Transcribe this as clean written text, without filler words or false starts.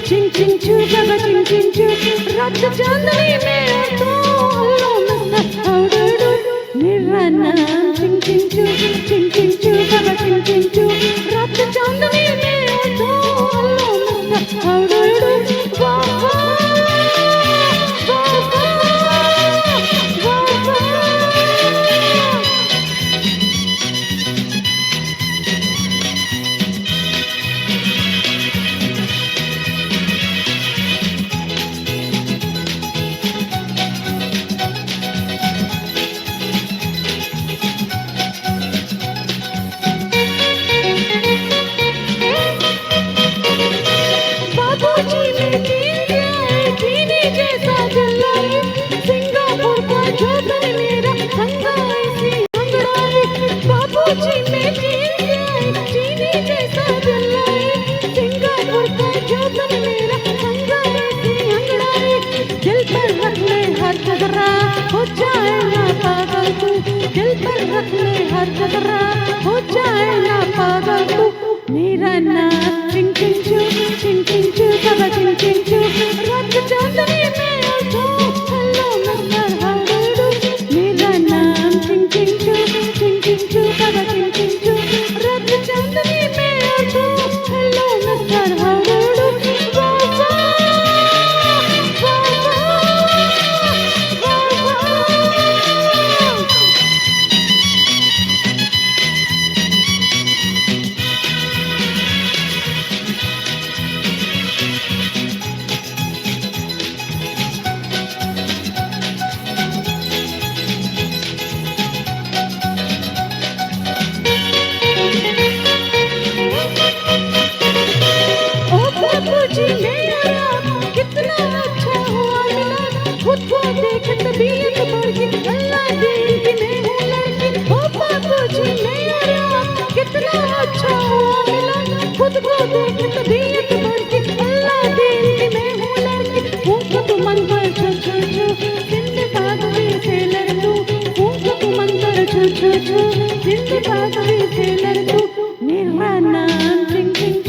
चिंग चिंग चू बाबा चिंग चिंग चू रात चांदनी में तो hello mister how do do मेरा नाम चिंग चिंग चू बाबा चिंग चिंग चू रात चांदनी में तो hello mister how do do वाह वाह वाह वाह वाह हो जाए ना पागल तू दिल पर रख ले हर खतरा हो जाए ना पागल तू मेरा नाम चिंग चिंग चू बाबा चिंग चिंग चू रात चांदनी में उठो hello mister how do do मेरा नाम चिंग चिंग चू बाबा चिंग चिंग चू रात चांदनी में उठो hello mister how do do वाह वाह वाह वाह वाह वाह बाबूजी मेरा कितना अच्छा हुआ मिला खुद को देख तबीयत बढ़ गई अल्लाह दिल की मैं हूँ लड़की ओ बाबूजी मेरा कितना अच्छा हुआ मिला खुद को देख तबीयत बढ़ गई अल्लाह दिल की मैं हूँ लड़की फूंक तू मन पर छो छो छो जिंदबाद में से लड़ तू फूंक तू मन पर छो छो छो जिंदबाद में से लड़ तू मेरा नाम चिंग चिंग